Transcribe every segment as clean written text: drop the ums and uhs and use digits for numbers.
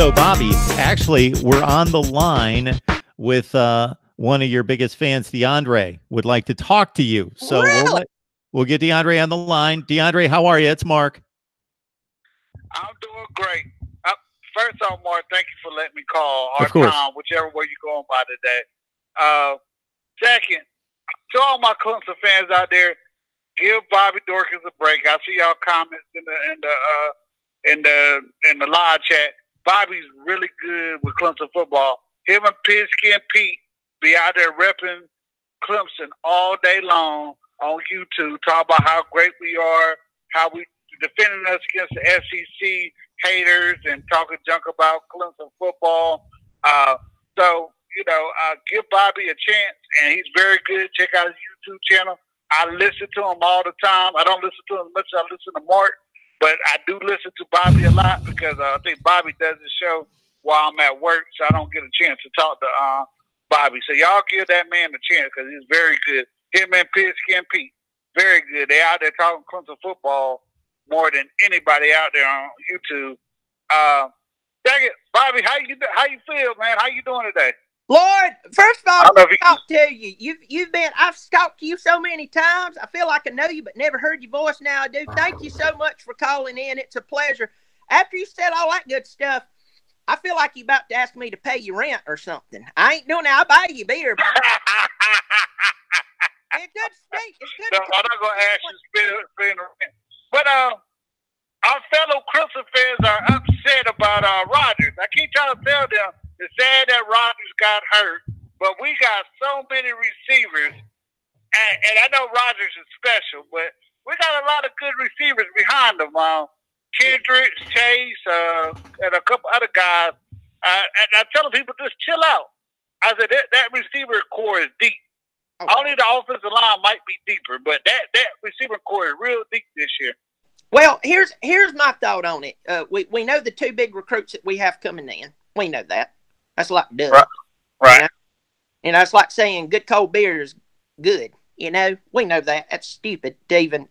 So, Bobby, actually, we're on the line with one of your biggest fans, DeAndre, would like to talk to you. So Really? we'll get DeAndre on the line. DeAndre, how are you? It's Mark. I'm doing great. First off, Mark, thank you for letting me call. Of course. Tom, whichever way you're going by today. Second, to all my Clemson fans out there, give Bobby Dorkins a break. I see y'all comments in the live chat. Bobby's really good with Clemson football. Him and Pigskin Pete be out there repping Clemson all day long on YouTube, talk about how great we are, how we defending us against the SEC haters and talking junk about Clemson football. Give Bobby a chance, and he's very good. Check out his YouTube channel. I listen to him all the time. I don't listen to him as much as I listen to Mark, but I do listen to Bobby a lot because I think Bobby does the show while I'm at work, so I don't get a chance to talk to Bobby. So y'all give that man a chance because he's very good. Him and Pigskin Pete, very good. They out there talking Clemson football more than anybody out there on YouTube. Dang it, Bobby, how you feel, man? How you doing today? Lord, first of all, I'll talk to you. I've talked to you so many times. I feel like I know you, but never heard your voice. Now I do. Thank you so much for calling in. It's a pleasure. After you said all that good stuff, I feel like you're about to ask me to pay you rent or something. I ain't doing that. I'll buy you beer, man. It's good to speak. It's good. No, I'm not gonna ask you to spend rent. But our fellow Clemson fans are upset about Rodgers. I keep trying to tell them it's sad that Rodgers got hurt, but we got so many receivers, and I know Rodgers is special, but we got a lot of good receivers behind him. Kendricks, Chase, and a couple other guys. And I tell people, just chill out. I said, that receiver core is deep. Okay. Only the offensive line might be deeper, but that receiver core is real deep this year. Well, here's my thought on it. We know the two big recruits that we have coming in. We know that. That's like duh. Right. You know, it's like saying good cold beer is good. You know, we know that. That's stupid to even.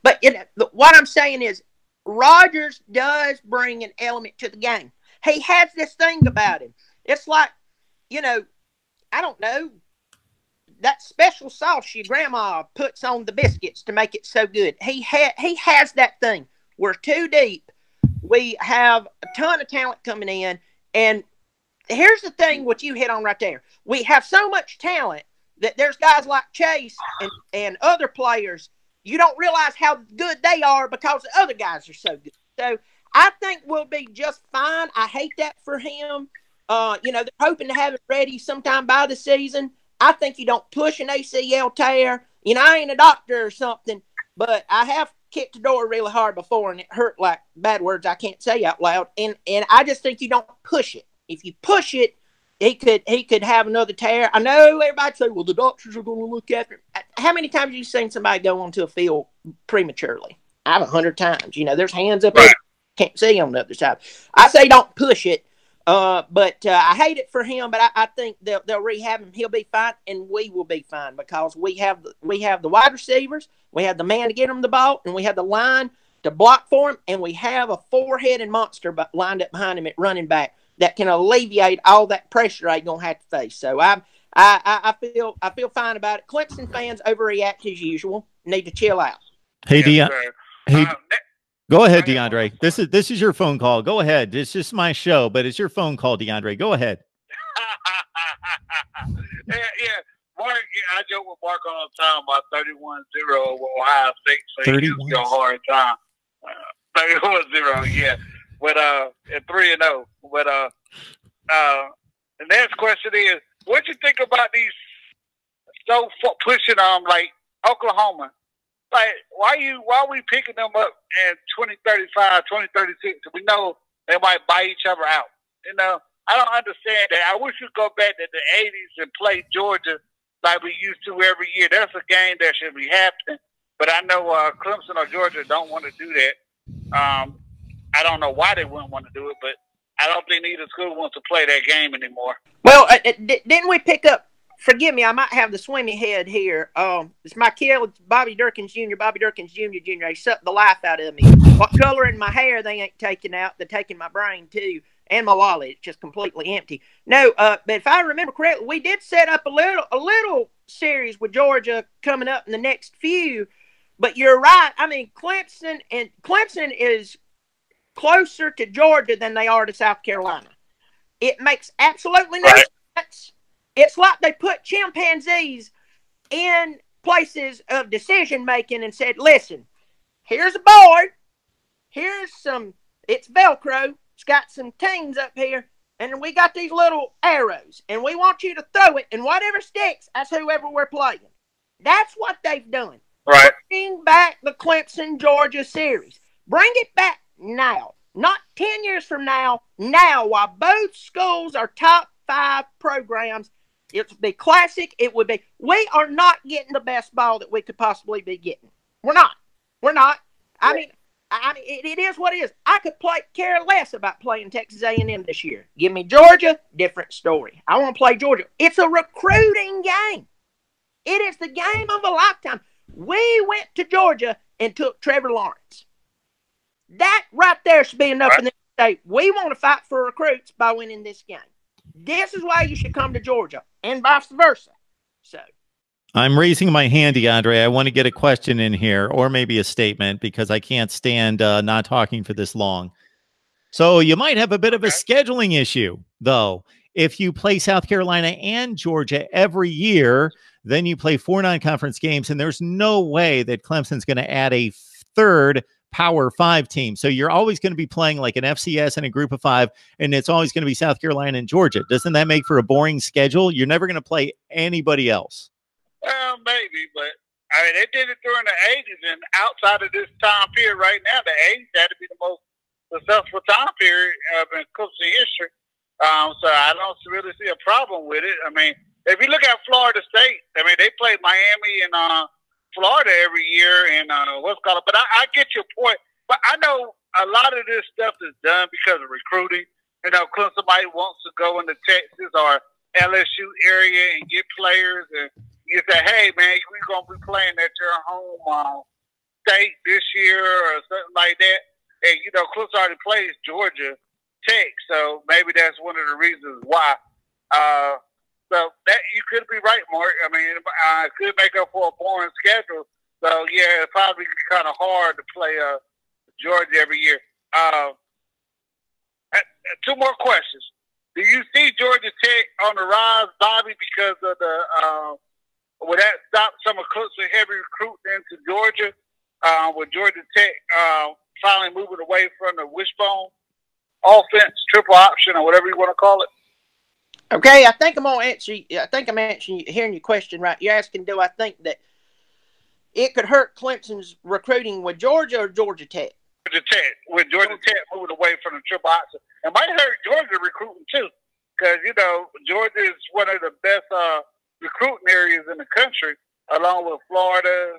But you know, what I'm saying is, Rodgers does bring an element to the game. He has this thing about him. It's like, you know, I don't know, that special sauce your grandma puts on the biscuits to make it so good. He has that thing. We're too deep. We have a ton of talent coming in. And here's the thing, what you hit on right there. We have so much talent that there's guys like Chase and other players. You don't realize how good they are because the other guys are so good. So I think we'll be just fine. I hate that for him. You know, they're hoping to have it ready sometime by the season. I think you don't push an ACL tear. You know, I ain't a doctor or something, but I have kicked the door really hard before, and it hurt like bad words I can't say out loud. And I just think you don't push it. If you push it, he could have another tear. I know everybody say, well, the doctors are going to look after him. How many times have you seen somebody go onto a field prematurely? I've 100 times. You know, there's hands up there. Can't see on the other side. I say don't push it. But I hate it for him, but I think they'll rehab him. He'll be fine, and we will be fine because we have the wide receivers, we have the man to get him the ball, and we have the line to block for him, and we have a four-headed monster lined up behind him at running back that can alleviate all that pressure they're gonna have to face. So I feel fine about it. Clemson fans overreact as usual. Need to chill out. Hey, go ahead, DeAndre. This is your phone call. Go ahead. It's just my show, but it's your phone call, DeAndre. Go ahead. yeah. Mark, I joke with Mark all the time about 31-0 over Ohio State, so he gives you a hard time. 31-0, yeah. But and 3-0. But the next question is, what you think about these pushing like Oklahoma? Like, why are we picking them up in 2035, 2036? We know they might buy each other out. You know, I don't understand that. I wish we'd go back to the 80s and play Georgia like we used to every year. That's a game that should be happening. But I know Clemson or Georgia don't want to do that. I don't know why they wouldn't want to do it, but I don't think either school wants to play that game anymore. Well, didn't we pick up? Forgive me, I might have the swimmy head here. It's my kid, it's Bobby Durkins Jr., Bobby Durkins Jr. Jr. They sucked the life out of me. What color in my hair they ain't taking out, they're taking my brain too. and my wallet. It's just completely empty. No, but if I remember correctly, we did set up a little series with Georgia coming up in the next few. But you're right. I mean, Clemson is closer to Georgia than they are to South Carolina. It makes absolutely no sense. It's like they put chimpanzees in places of decision making and said, listen, here's a board. Here's it's Velcro. It's got some teams up here. And we got these little arrows. And we want you to throw it. And whatever sticks, that's whoever we're playing. That's what they've done. Right. Bring back the Clemson, Georgia series. Bring it back now. Not 10 years from now. Now, while both schools are top 5 programs, it would be classic. It would be, we are not getting the best ball that we could possibly be getting. We're not. I mean, it is what it is. I could care less about playing Texas A&M this year. Give me Georgia, different story. I want to play Georgia. It's a recruiting game. It is the game of a lifetime. We went to Georgia and took Trevor Lawrence. That right there should be enough in this state. We want to fight for recruits by winning this game. This is why you should come to Georgia, and vice versa. So, I'm raising my hand, DeAndre. I want to get a question in here, or maybe a statement, because I can't stand not talking for this long. So you might have a bit of a scheduling issue, though. If you play South Carolina and Georgia every year, then you play 4 non-conference games, and there's no way that Clemson's going to add a third Power 5 team. So you're always going to be playing like an FCS and a group of 5, and it's always going to be South Carolina and Georgia. Doesn't that make for a boring schedule? You're never going to play anybody else. Well, maybe, but I mean, they did it during the 80s, and outside of this time period right now, the 80s had to be the most successful time period in Clemson history. So I don't really see a problem with it. I mean, if you look at Florida State, I mean, they play Miami and Florida every year, and but I get your point. But I know a lot of this stuff is done because of recruiting. You know, Clemson might wants to go into Texas or LSU area and get players, and you say, hey, man, we're going to be playing at your home state this year or something like that. And, you know, Clemson already plays Georgia Tech, so maybe that's one of the reasons why. So that you could be right, Mark. I mean, it could make up for a boring schedule. So, yeah, it's probably kind of hard to play Georgia every year. 2 more questions. Do you see Georgia Tech on the rise, Bobby, because of the will that stop some of Clemson heavy recruiting into Georgia? With Georgia Tech finally moving away from the wishbone offense, triple option, or whatever you want to call it? Okay, I think I'm going to answer. I think I'm hearing your question right. You're asking, do I think that it could hurt Clemson's recruiting with Georgia or Georgia Tech? Georgia Tech, with Georgia Tech moving away from the triple option. It might hurt Georgia recruiting too, because, you know, Georgia is one of the best recruiting areas in the country, along with Florida,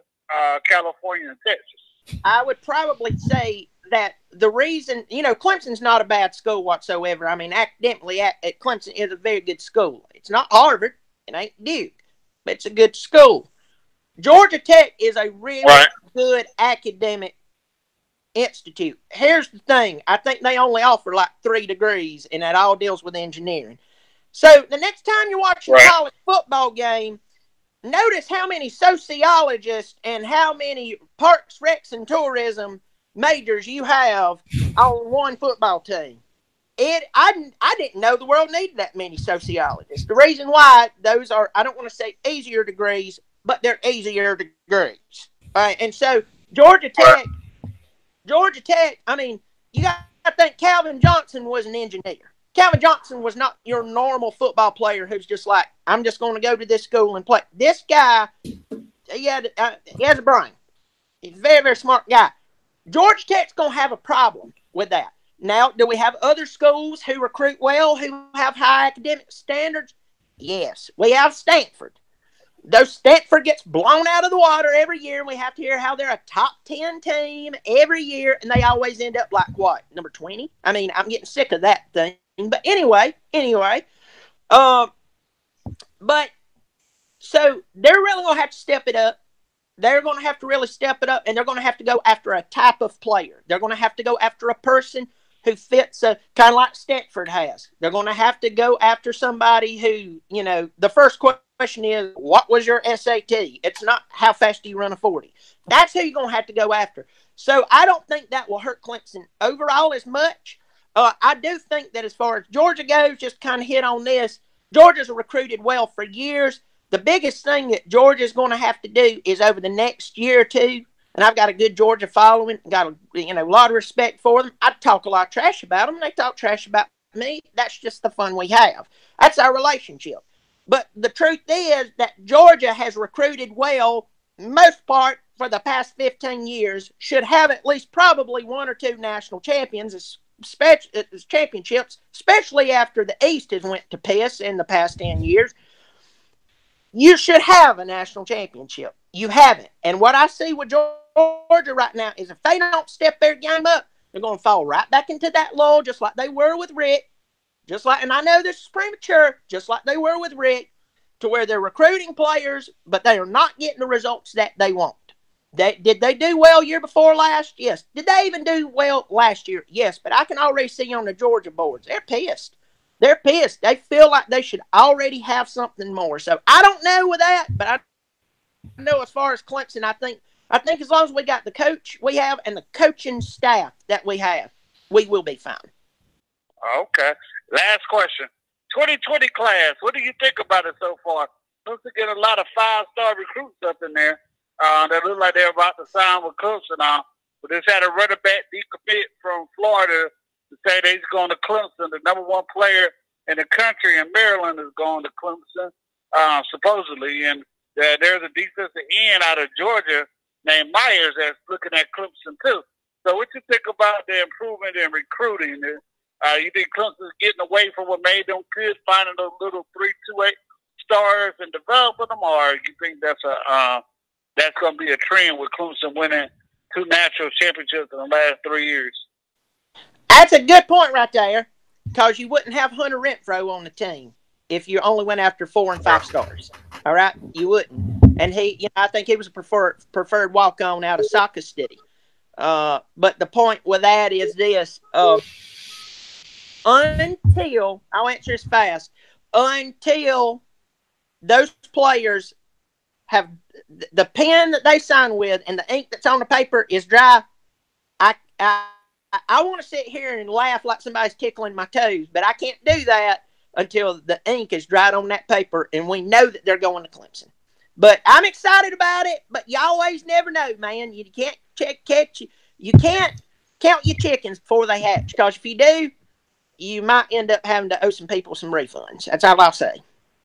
California, and Texas. I would probably say that the reason, you know, Clemson's not a bad school whatsoever. I mean, academically, Clemson is a very good school. It's not Harvard. It ain't Duke. But it's a good school. Georgia Tech is a really good academic institute. Here's the thing. I think they only offer like 3 degrees, and that all deals with engineering. So the next time you watch a college football game, notice how many sociologists and how many parks, recs, and tourism majors you have on one football team. I didn't know the world needed that many sociologists. The reason why those are, I don't want to say easier degrees, but they're easier degrees. All right, and so Georgia Tech, I mean, you got to think Calvin Johnson was an engineer. Calvin Johnson was not your normal football player who's just like, I'm just going to go to this school and play. This guy, he has a brain. He's a very, very smart guy. Georgia Tech's going to have a problem with that. Now, do we have other schools who recruit well, who have high academic standards? Yes. We have Stanford. Though Stanford gets blown out of the water every year, and we have to hear how they're a top 10 team every year, and they always end up like what? Number 20? I mean, I'm getting sick of that thing. But anyway. But so they're really going to have to step it up. They're going to have to really step it up, and they're going to have to go after a type of player. They're going to have to go after a person who fits kind of like Stetford has. They're going to have to go after somebody who, you know, the first question is, what was your SAT? It's not how fast do you run a 40. That's who you're going to have to go after. So I don't think that will hurt Clemson overall as much. I do think that as far as Georgia goes, just kind of hit on this, Georgia's recruited well for years. The biggest thing that Georgia's going to have to do is over the next year or two, and I've got a good Georgia following, got a lot of respect for them. I talk a lot of trash about them. They talk trash about me. That's just the fun we have. That's our relationship. But the truth is that Georgia has recruited well, most part, for the past 15 years, should have at least probably one or two national championships, especially after the East has went to piss in the past 10 years. You should have a national championship. You haven't. And what I see with Georgia right now is if they don't step their game up, they're going to fall right back into that lull, just like they were with Rick. And I know this is premature, just like they were with Rick, to where they're recruiting players, but they are not getting the results that they want. Did they do well year before last? Yes. Did they even do well last year? Yes. But I can already see on the Georgia boards, they're pissed. They're pissed. They feel like they should already have something more. So I don't know with that, but I know as far as Clemson, I think as long as we got the coach we have and the coaching staff that we have, we will be fine. Okay. Last question. 2020 class, what do you think about it so far? Looks to get a lot of 5-star recruits up in there. That look like they're about to sign with Clemson now. But they had a running back decommit from Florida to say that he's going to Clemson. The number one player in the country in Maryland is going to Clemson, supposedly. And there's a defensive end out of Georgia named Myers that's looking at Clemson too. So what you think about the improvement in recruiting? You think Clemson's getting away from what made them good, finding those little 3-2-8 stars and developing them, or you think that's going to be a trend with Clemson winning 2 national championships in the last 3 years? That's a good point right there, because you wouldn't have Hunter Renfro on the team if you only went after 4 and 5 stars. All right, you wouldn't. And I think he was a preferred walk-on out of Saca City. But the point with that is this: until I'll answer this fast, until those players have the pen that they sign with and the ink that's on the paper is dry, I want to sit here and laugh like somebody's tickling my toes, but I can't do that until the ink is dried on that paper and we know that they're going to Clemson. But I'm excited about it, but you always never know, man. You can't you can't count your chickens before they hatch, because if you do, you might end up having to owe some people some refunds. That's all I'll say.